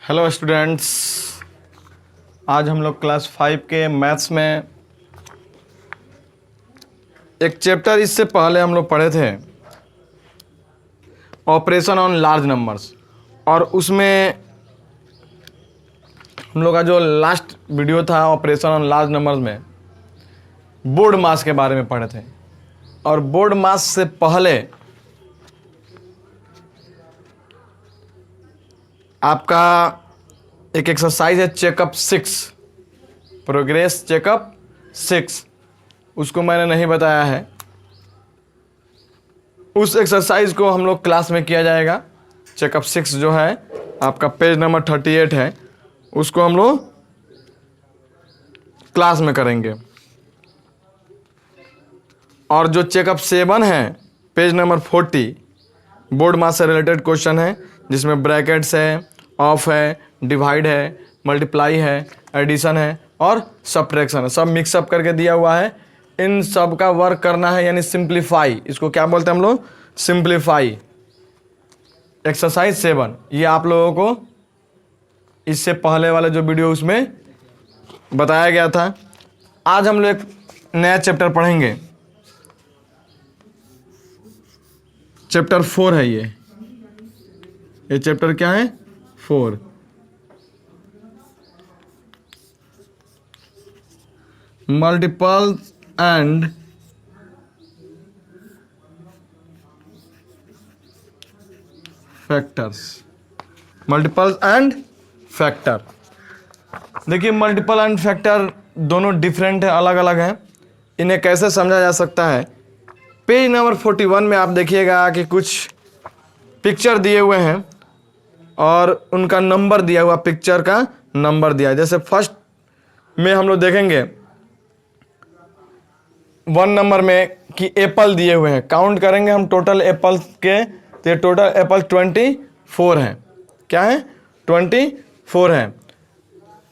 Hello students, आज हम लोग क्लास 5 के मैथ्स में एक चैप्टर इससे पहले हम लोग पढ़े थे, ऑपरेशन ऑन लार्ज नंबर्स। और उसमें हम लोग का जो लास्ट वीडियो था ऑपरेशन ऑन लार्ज नंबर्स में बोर्ड मास के बारे में पढ़े थे। और बोर्ड मास से पहले आपका एक एक्सरसाइज है चेकअप 6, प्रोग्रेस चेकअप 6, उसको मैंने नहीं बताया है। उस एक्सरसाइज को हम लोग क्लास में किया जाएगा। चेकअप 6 जो है आपका पेज नंबर 38 है, उसको हम लोग क्लास में करेंगे। और जो चेकअप 7 है पेज नंबर 40, बोर्ड मास से रिलेटेड क्वेश्चन है, जिसमें ब्रैकेट्स है, ऑफ है, डिवाइड है, मल्टीप्लाई है, एडिशन है और सब्ट्रैक्शन है, सब मिक्सअप करके दिया हुआ है। इन सब का वर्क करना है, यानी सिंप्लीफाई। इसको क्या बोलते हैं हम लोग? सिंप्लीफाई। एक्सरसाइज 7 ये आप लोगों को इससे पहले वाला जो वीडियो उसमें बताया गया था। आज हम लोग एक नया चैप्टर पढ़ेंगे, चैप्टर 4 है ये चैप्टर क्या है? 4। Multiples and factors. Multiples and factor. देखिए, मल्टीपल एंड फैक्टर दोनों डिफरेंट है, अलग अलग हैं। इन्हें कैसे समझा जा सकता है? पेज नंबर 41 में आप देखिएगा कि कुछ पिक्चर दिए हुए हैं और उनका नंबर दिया हुआ, पिक्चर का नंबर दिया है। जैसे फर्स्ट में हम लोग देखेंगे 1 नंबर में कि एप्पल दिए हुए हैं। काउंट करेंगे हम टोटल एप्पल के, तो ये टोटल एप्पल 24 हैं। क्या है? 24 हैं।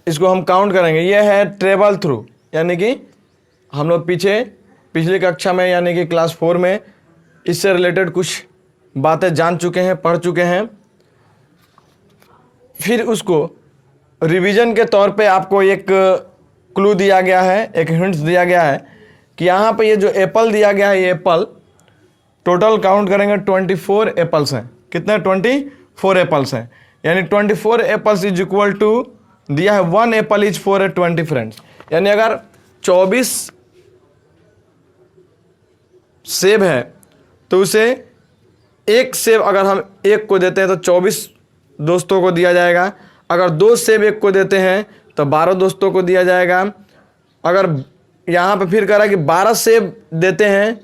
इसको हम काउंट करेंगे। ये है ट्रेवल थ्रू, यानी कि हम लोग पिछली कक्षा में यानी कि क्लास 4 में इससे रिलेटेड कुछ बातें जान चुके हैं, पढ़ चुके हैं। फिर उसको रिवीजन के तौर पे आपको एक क्लू दिया गया है, एक हिंट्स दिया गया है कि यहाँ पे ये जो एप्पल दिया गया है, ये एप्पल टोटल काउंट करेंगे 24 एप्पल्स हैं। कितने? 24 एप्पल्स हैं। यानी 24 एप्पल्स इज इक्वल टू दिया है 1 एप्पल इज फॉर 20 फ्रेंड्स। यानी अगर 24 सेब है तो उसे एक सेब अगर हम एक को देते हैं तो 24 दोस्तों को दिया जाएगा। अगर 2 सेब एक को देते हैं तो 12 दोस्तों को दिया जाएगा। अगर यहाँ पे फिर कह रहा है कि 12 सेब देते हैं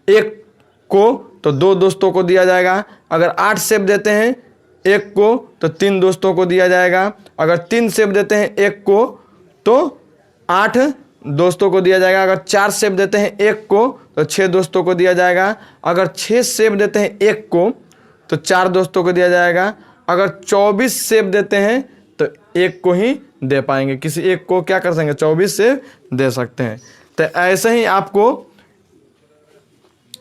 एक को तो 2 दोस्तों को दिया जाएगा। अगर 8 सेब देते हैं एक को तो 3 दोस्तों को दिया जाएगा। अगर 3 सेब देते हैं एक को तो 8 दोस्तों को दिया जाएगा। अगर 4 सेब देते हैं एक को तो 6 दोस्तों को दिया जाएगा। अगर 6 सेब देते हैं एक को तो 4 दोस्तों को दिया जाएगा। अगर 24 सेब देते हैं तो एक को ही दे पाएंगे, किसी एक को क्या कर सकेंगे? 24 सेब दे सकते हैं। तो ऐसे ही आपको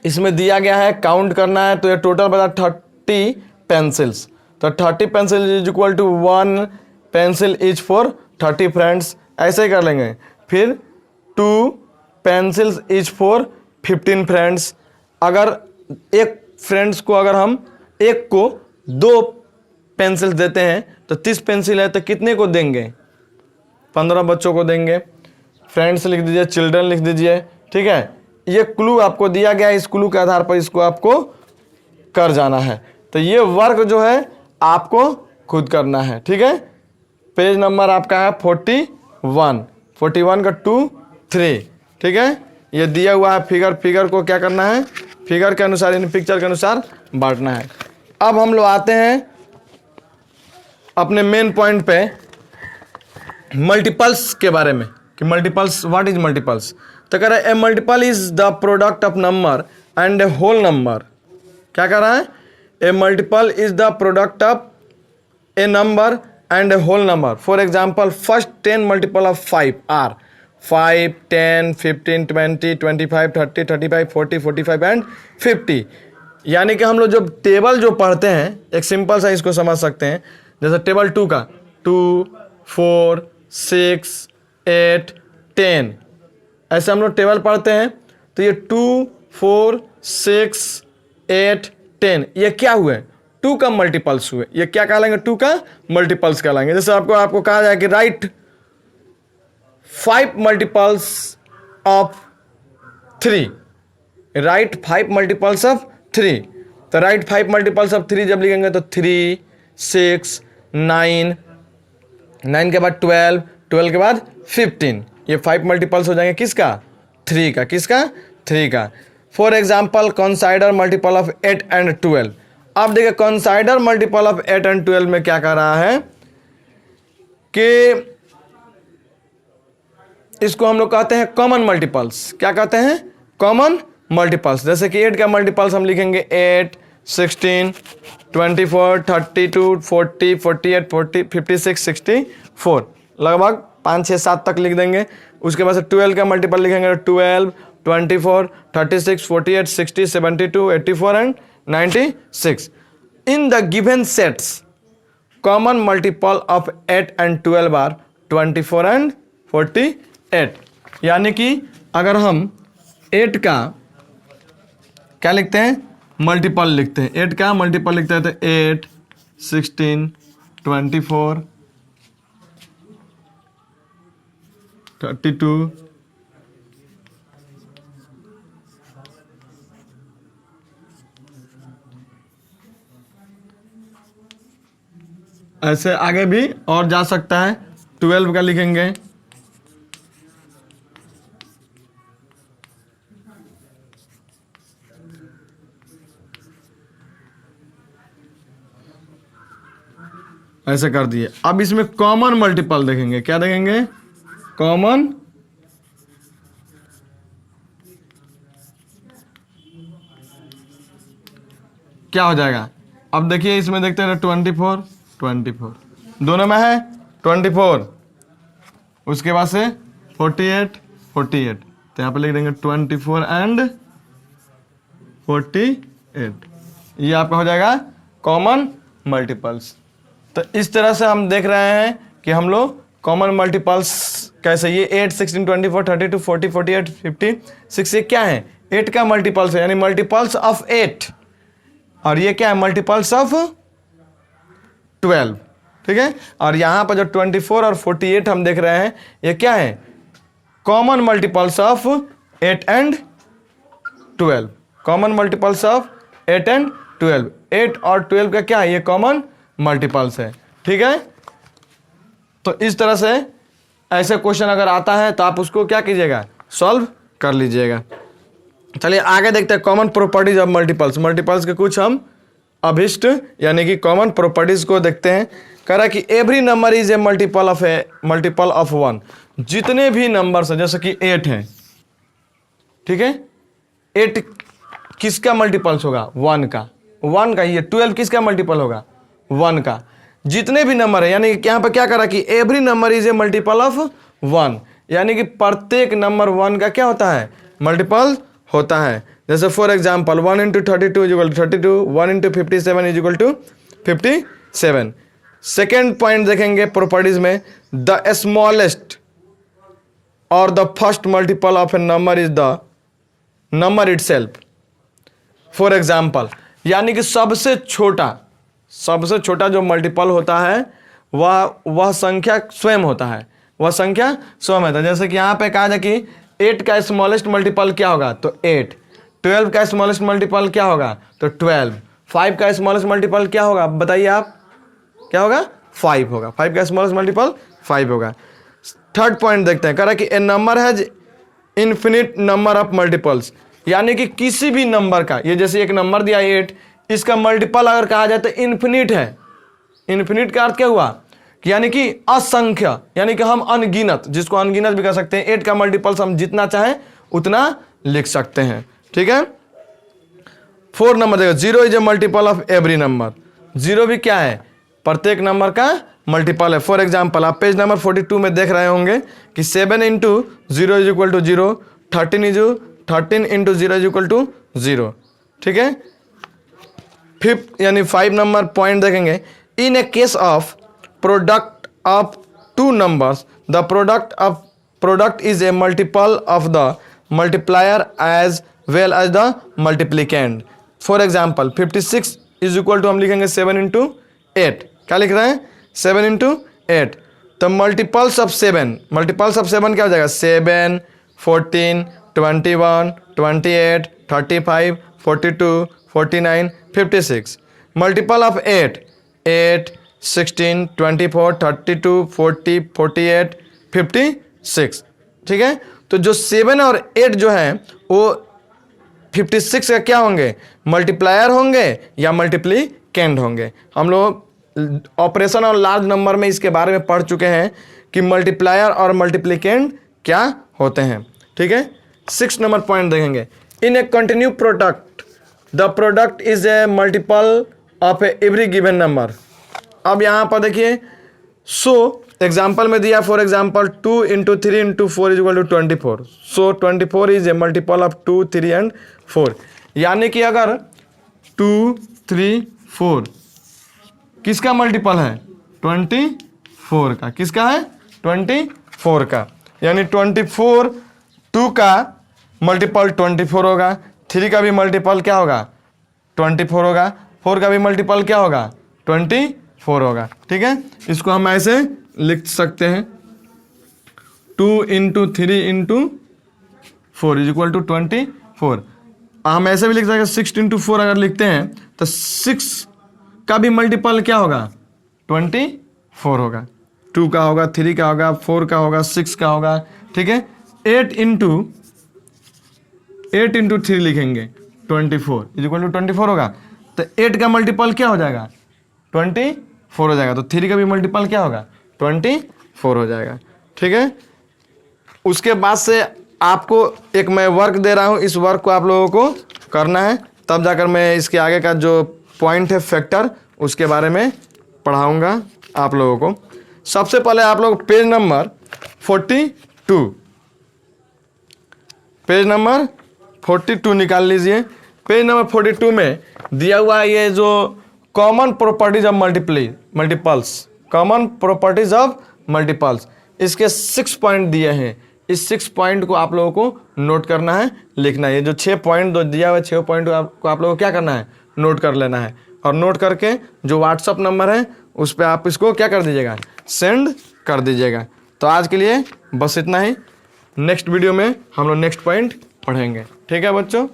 इसमें दिया गया है, काउंट करना है। तो ये टोटल बता 30 पेंसिल्स। तो 30 pencil is equal to 1 pencil is for 30 friends. ऐसे ही कर लेंगे। फिर 2 पेंसिल्स इज फॉर 15 फ्रेंड्स। अगर एक फ्रेंड्स को अगर हम एक को 2 पेंसिल देते हैं तो 30 पेंसिल है तो कितने को देंगे? 15 बच्चों को देंगे। फ्रेंड्स लिख दीजिए, चिल्ड्रन लिख दीजिए। ठीक है, ये क्लू आपको दिया गया है। इस क्लू के आधार पर इसको आपको कर जाना है। तो ये वर्क जो है आपको खुद करना है। ठीक है, पेज नंबर आपका है 41 का 2 3। ठीक है, ये दिया हुआ है फिगर को क्या करना है? फिगर के अनुसार, इन पिक्चर के अनुसार बांटना है। अब हम लोग आते हैं अपने मेन पॉइंट पे, मल्टीपल्स के बारे में कि मल्टीपल्स, व्हाट इज मल्टीपल्स? तो कह रहा है a multiple is the product of number and a whole number. क्या कह रहा है? A multiple is the product of a number and a whole number. For example, first 10 multiple of 5 are 5, 10, 15, 20, 25, 30, 35, 40, 45 and 50। यानी कि हम लोग जब टेबल जो पढ़ते हैं, एक सिंपल सा इसको समझ सकते हैं, जैसे टेबल 2 का 2, 4, 6, 8, 10, ऐसे हम लोग टेबल पढ़ते हैं। तो ये 2, 4, 6, 8, 10 ये क्या हुए? 2 का मल्टीपल्स हुए। ये क्या कहलाएंगे? 2 का मल्टीपल्स कहलाएंगे। जैसे आपको कहा जाए कि right 5 multiples of 3, right 5 multiples of 3। तो राइट 5 मल्टीपल्स ऑफ 3 जब लिखेंगे तो 3, 6, 9, 9 के बाद 12, 12 के बाद 15, ये 5 मल्टीपल्स हो जाएंगे किसका? 3 का। किसका? 3 का। For example consider multiple of 8 and 12। अब देखिए कंसाइडर मल्टीपल ऑफ 8 एंड 12 में क्या कह रहा है कि इसको हम लोग कहते हैं कॉमन मल्टीपल्स। क्या कहते हैं? Common multiples. जैसे कि 8 का मल्टीपल्स हम लिखेंगे 8, 16, 24, 32, 40, 48, 40, 56, 64, लगभग 5, 6, 7 तक लिख देंगे। उसके बाद से 12 का मल्टीपल लिखेंगे 12, 24, 36, 48, 60, 72, 84 and 96। In the given sets common multiple of 8 and 12 are 24 and 48। यानी कि अगर हम 8 का क्या लिखते हैं? मल्टीपल लिखते हैं। 8 का मल्टीपल लिखते हैं तो 8, 16, 24, 32, ऐसे आगे भी और जा सकता है। 12 का लिखेंगे ऐसे कर दिए। अब इसमें कॉमन मल्टीपल देखेंगे। क्या देखेंगे? कॉमन क्या हो जाएगा? अब देखिए इसमें देखते हैं 24, 24 दोनों में है 24, उसके बाद से 48, 48, तो यहाँ पे लिख देंगे 24 एंड 48। ये आपका हो जाएगा कॉमन मल्टीपल्स। तो इस तरह से हम देख रहे हैं कि हम लोग कॉमन मल्टीपल्स कैसे, ये 8, 16, 24, 32, 40, 48, 56 ये क्या है? 8 का मल्टीपल्स है, यानी मल्टीपल्स ऑफ 8। और ये क्या है? Multiples of 12। ठीक है। और यहाँ पर जो 24 और 48 हम देख रहे हैं ये क्या है? Common multiples of 8 and 12। Common multiples of 8 and 12। 8 और 12 का क्या है? ये कॉमन मल्टीपल्स है। ठीक है। तो इस तरह से ऐसे क्वेश्चन अगर आता है तो आप उसको क्या कीजिएगा? सॉल्व कर लीजिएगा। चलिए आगे देखते हैं common properties of multiples. Multiples के कुछ हम अभिष्ट यानी कि कॉमन प्रॉपर्टीज को देखते हैं। कह रहा है कि every number is a multiple of 1। जितने भी नंबर्स हैं, जैसे कि 8 है, ठीक है, 8 किसका मल्टीपल्स होगा? 1 का। 1 का। ये 12 किसका मल्टीपल होगा? 1 का। जितने भी नंबर है, यानी कि यहाँ पर क्या करा कि every number is a multiple of 1, यानी कि प्रत्येक नंबर 1 का क्या होता है? मल्टीपल होता है। जैसे for example 1 into 32 is equal to 32, 1 into 57 is equal to 57। Second point देखेंगे प्रॉपर्टीज में, द स्मॉलेस्ट और the first multiple of a number is the number itself. For example, यानी कि सबसे छोटा जो मल्टीपल होता है वह संख्या स्वयं होता है। वह संख्या स्वयं होता है। जैसे कि यहाँ पे कहा जाए कि 8 का स्मॉलेस्ट मल्टीपल क्या होगा? तो 8। 12 का स्मॉलेस्ट मल्टीपल क्या होगा? तो 12। 5 का स्मॉलेस्ट मल्टीपल क्या होगा? बताइए आप, क्या होगा? 5 होगा। 5 का स्मॉलेस्ट मल्टीपल 5 होगा। थर्ड पॉइंट देखते हैं, कह रहा है कि a number has infinite number of multiples, यानी कि किसी भी नंबर का, ये जैसे एक नंबर दिया 8, इसका मल्टीपल अगर कहा जाए तो इन्फिनिट है। इन्फिनिट का अर्थ क्या हुआ? यानी कि असंख्य, यानी कि हम अनगिनत, जिसको अनगिनत भी कह सकते हैं। 8 का मल्टीपल्स हम जितना चाहें उतना लिख सकते हैं। ठीक है। 4 नंबर देखो, 0 is a multiple of every number. 0 भी क्या है? प्रत्येक नंबर का मल्टीपल है। फॉर एग्जाम्पल आप पेज नंबर 42 में देख रहे होंगे कि 7 into 0 is equal to 0, 13 into 0 is equal to 0। ठीक है। फिफ्थ यानी 5 नंबर पॉइंट देखेंगे, in a case of product of two numbers the product is a multiple of the multiplier as well as the multiplicand. For example 56 is equal to हम लिखेंगे 7 into 8। क्या लिख रहे हैं? 7 इंटू 8। तो multiples of 7 क्या हो जाएगा? 7, 14, 21, 28, 35, 42, 49, 56। Multiple of 8, 16, 24, 32, 40, 48, 56। ठीक है, तो जो 7 और 8 जो है वो 56 का क्या होंगे? मल्टीप्लायर होंगे या मल्टीप्लिकेंड होंगे। हम लोग ऑपरेशन और लार्ज नंबर में इसके बारे में पढ़ चुके हैं कि मल्टीप्लायर और मल्टीप्लिकेंड क्या होते हैं। ठीक है, 6 नंबर पॉइंट देखेंगे। In a continue product the product is a multiple of every given number. अब यहाँ पर देखिए, सो एग्जाम्पल में दिया, for example 2 into 3 into 4 is equal to 24। So 24 is a multiple of 2, 3 and 4। यानी कि अगर 2, 3, 4 किसका मल्टीपल है? 24 का। किसका है? 24 का। यानी 24 2 का मल्टीपल 24 होगा, 3 का भी मल्टीपल क्या होगा? 24 होगा, 4 का भी मल्टीपल क्या होगा? 24 होगा। ठीक है, इसको हम ऐसे लिख सकते हैं 2 into 3 into 4 is equal to 24। हम ऐसे भी लिख सकते हैं 6 इंटू 4 अगर लिखते हैं तो 6 का भी मल्टीपल क्या होगा? 24 होगा। 2 का होगा, 3 का होगा, 4 का होगा, 6 का होगा। ठीक है, 8 इंटू 3 लिखेंगे 24 इज इक्वल टू 24 होगा। तो 8 का मल्टीपल क्या हो जाएगा? 24 हो जाएगा। तो 3 का भी मल्टीपल क्या होगा? 24 हो जाएगा। ठीक है, उसके बाद से आपको एक मैं वर्क दे रहा हूँ, इस वर्क को आप लोगों को करना है, तब जाकर मैं इसके आगे का जो पॉइंट है फैक्टर उसके बारे में पढ़ाऊँगा आप लोगों को। सबसे पहले आप लोग पेज नंबर 42 निकाल लीजिए। पेज नंबर 42 में दिया हुआ है ये जो common properties of multiples, common properties of multiples, इसके 6 पॉइंट दिए हैं। इस 6 पॉइंट को आप लोगों को नोट करना है, लिखना है। ये जो 6 पॉइंट दिया हुआ है, 6 पॉइंट को आप लोगों को क्या करना है? नोट कर लेना है। और नोट करके जो व्हाट्सअप नंबर है उस पर आप इसको क्या कर दीजिएगा? सेंड कर दीजिएगा। तो आज के लिए बस इतना ही। नेक्स्ट वीडियो में हम लोग नेक्स्ट पॉइंट पढ़ेंगे। ठीक है बच्चों।